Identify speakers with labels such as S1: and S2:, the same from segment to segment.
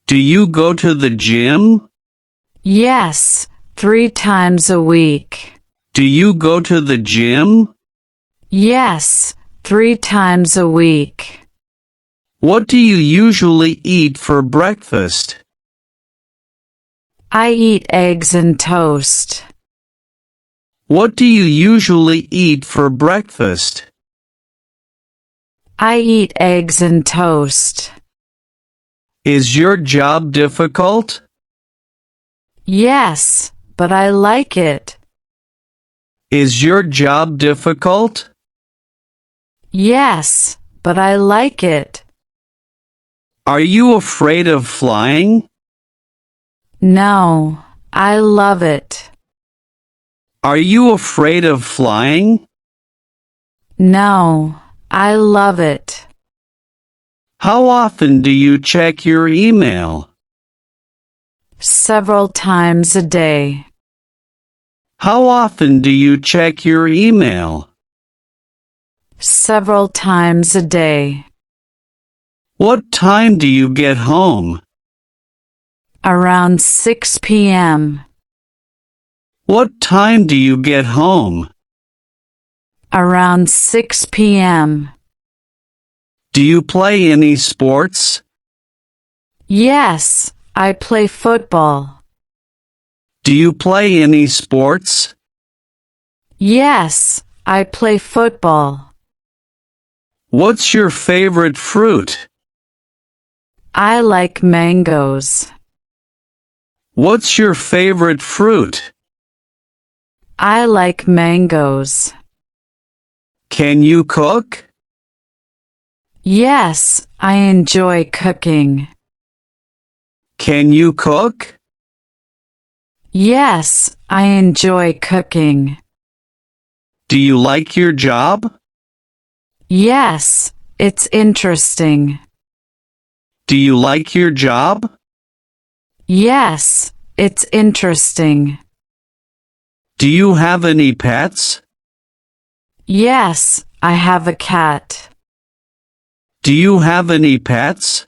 S1: Do you go to the gym?
S2: Yes, 3 times a week.
S1: Do you go to the gym?
S2: Yes, 3 times a week.
S1: What do you usually eat for breakfast?
S2: I eat eggs and toast.
S1: What do you usually eat for breakfast?
S2: I eat eggs and toast.
S1: Is your job difficult?
S2: Yes, but I like it.
S1: Is your job difficult?
S2: Yes, but I like it.
S1: Are you afraid of flying?
S2: No, I love it.
S1: Are you afraid of flying?
S2: No, I love it.
S1: How often do you check your email?
S2: Several times a day.
S1: How often do you check your email?
S2: Several times a day.
S1: What time do you get home?
S2: Around 6 p.m.
S1: What time do you get home?
S2: Around 6 p.m.
S1: Do you play any sports?
S2: Yes, I play football.
S1: Do you play any sports?
S2: Yes, I play football.
S1: What's your favorite fruit?
S2: I like mangoes.
S1: What's your favorite fruit?
S2: I like mangoes.
S1: Can you cook?
S2: Yes, I enjoy cooking.
S1: Can you cook?
S2: Yes, I enjoy cooking.
S1: Do you like your job?
S2: Yes, it's interesting.
S1: Do you like your job?
S2: Yes, it's interesting.
S1: Do you have any pets?
S2: Yes, I have a cat.
S1: Do you have any pets?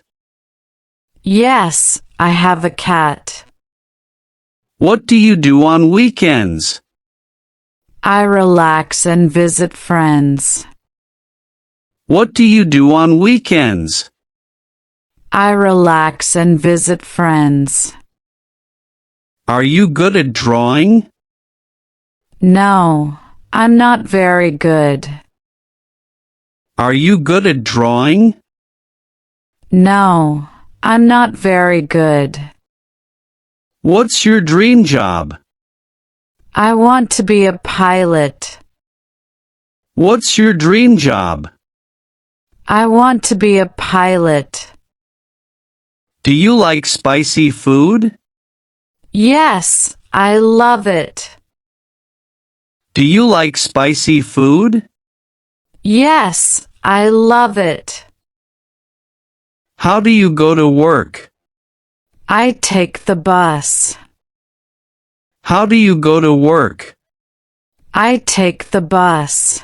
S2: Yes, I have a cat.
S1: What do you do on weekends?
S2: I relax and visit friends.
S1: What do you do on weekends?
S2: I relax and visit friends.
S1: Are you good at drawing?
S2: No, I'm not very good.
S1: Are you good at drawing?
S2: No, I'm not very good.
S1: What's your dream job?
S2: I want to be a pilot.
S1: What's your dream job?
S2: I want to be a pilot.
S1: Do you like spicy food?
S2: Yes, I love it.
S1: Do you like spicy food?
S2: Yes, I love it.
S1: How do you go to work?
S2: I take the bus.
S1: How do you go to work?
S2: I take the bus.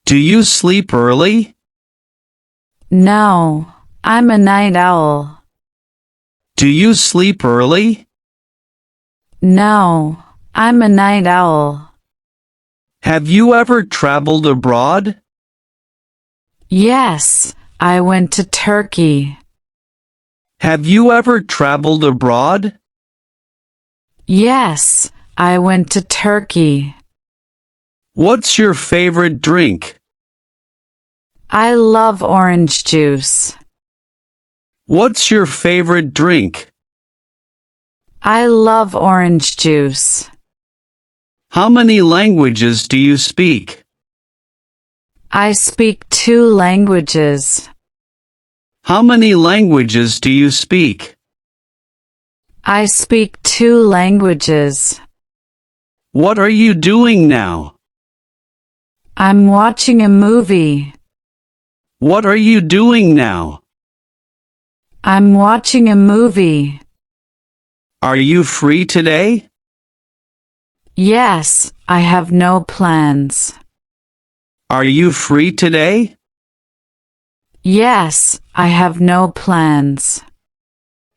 S1: Do you sleep early?
S2: No, I'm a night owl.
S1: Do you sleep early?
S2: No, I'm a night owl.
S1: Have you ever traveled abroad?
S2: Yes, I went to Turkey.
S1: Have you ever traveled abroad?
S2: Yes, I went to Turkey.
S1: What's your favorite drink?
S2: I love orange juice.
S1: What's your favorite drink?
S2: I love orange juice.
S1: How many languages do you speak?
S2: I speak 2 languages.
S1: How many languages do you speak?
S2: I speak 2 languages.
S1: What are you doing now?
S2: I'm watching a movie.
S1: What are you doing now?
S2: I'm watching a movie.
S1: Are you free today?
S2: Yes, I have no plans.
S1: Are you free today?
S2: Yes, I have no plans.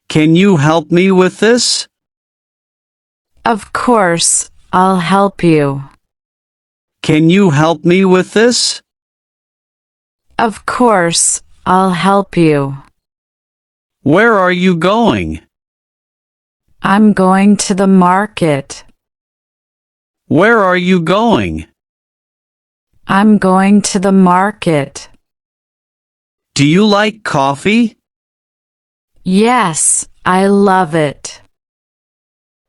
S1: Can you help me with this?
S2: Of course, I'll help you.
S1: Can you help me with this?
S2: Of course, I'll help you.
S1: Where are you going?
S2: I'm going to the market.
S1: Where are you going?
S2: I'm going to the market.
S1: Do you like coffee?
S2: Yes, I love it.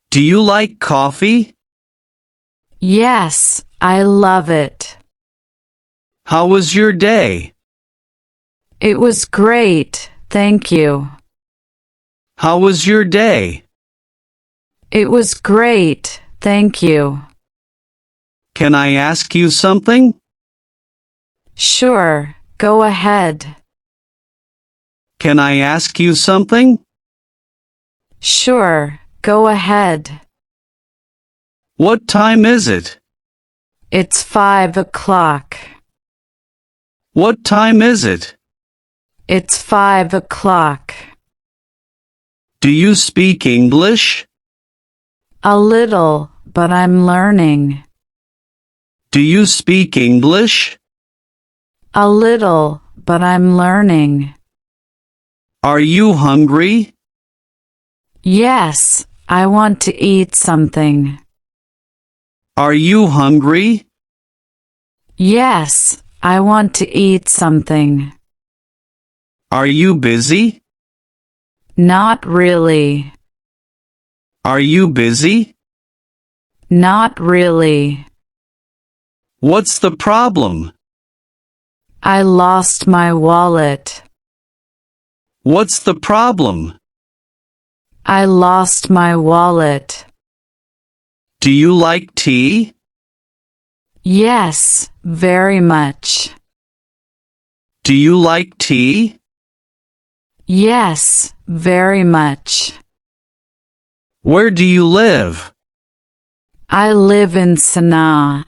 S1: Do you like coffee?
S2: Yes, I love it.
S1: How was your day?
S2: It was great, thank you.
S1: How was your day?
S2: It was great, thank you.
S1: Can I ask you something?
S2: Sure, go ahead.
S1: Can I ask you something?
S2: Sure, go ahead.
S1: What time is it?
S2: It's 5 o'clock.
S1: What time is it?
S2: It's 5 o'clock.
S1: Do you speak English?
S2: A little, but I'm learning.
S1: Do you speak English?
S2: A little, but I'm learning.
S1: Are you hungry?
S2: Yes, I want to eat something.
S1: Are you hungry?
S2: Yes, I want to eat something.
S1: Are you busy?
S2: Not really.
S1: Are you busy?
S2: Not really.
S1: What's the problem?
S2: I lost my wallet.
S1: What's the problem?
S2: I lost my wallet.
S1: Do you like tea?
S2: Yes, very much.
S1: Do you like tea?
S2: Yes, very much.
S1: Where do you live?
S2: I live in Sana'a.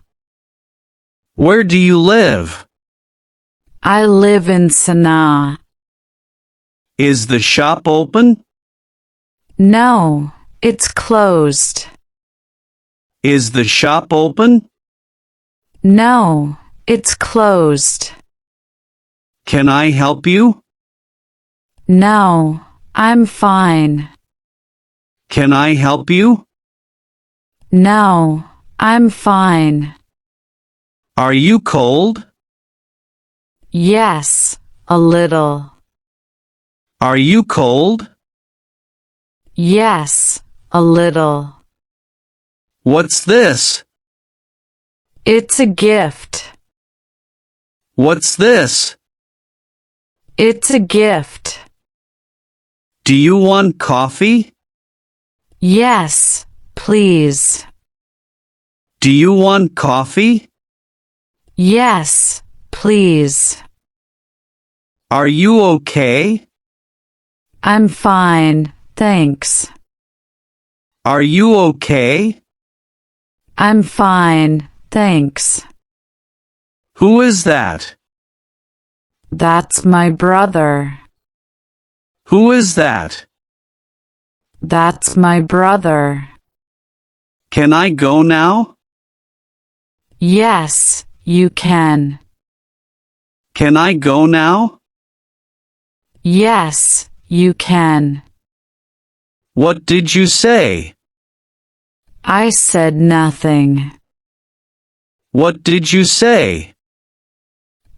S1: Where do you live?
S2: I live in Sana'a.
S1: Is the shop open?
S2: No, it's closed.
S1: Is the shop open?
S2: No, it's closed.
S1: Can I help you?
S2: No, I'm fine.
S1: Can I help you?
S2: No, I'm fine.
S1: Are you cold?
S2: Yes, a little.
S1: Are you cold?
S2: Yes, a little.
S1: What's this?
S2: It's a gift.
S1: What's this?
S2: It's a gift.
S1: Do you want coffee?
S2: Yes, please.
S1: Do you want coffee?
S2: Yes, please.
S1: Are you okay?
S2: I'm fine, thanks.
S1: Are you okay?
S2: I'm fine, thanks.
S1: Who is that?
S2: That's my brother.
S1: Who is that?
S2: That's my brother.
S1: Can I go now?
S2: Yes, you can.
S1: Can I go now?
S2: Yes, you can.
S1: What did you say?
S2: I said nothing.
S1: What did you say?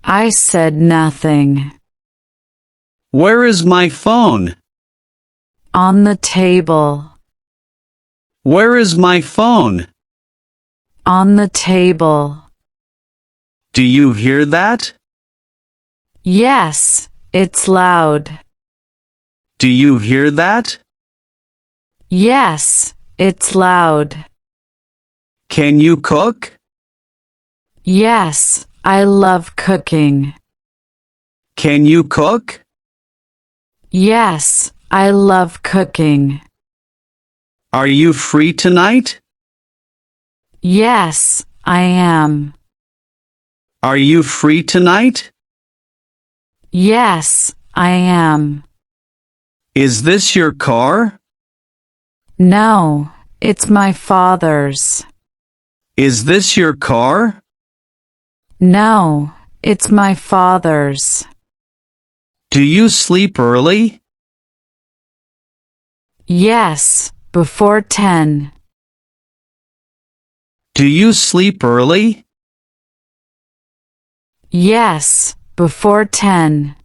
S2: I said nothing.
S1: Where is my phone?
S2: On the table.
S1: Where is my phone?
S2: On the table.
S1: Do you hear that?
S2: Yes, it's loud.
S1: Do you hear that?
S2: Yes, it's loud.
S1: Can you cook?
S2: Yes, I love cooking.
S1: Can you cook?
S2: Yes, I love cooking.
S1: Are you free tonight?
S2: Yes, I am.
S1: Are you free tonight?
S2: Yes, I am.
S1: Is this your car?
S2: No, it's my father's.
S1: Is this your car?
S2: No, it's my father's.
S1: Do you sleep early?
S2: Yes, before 10.
S1: Do you sleep early?
S2: Yes, before 10.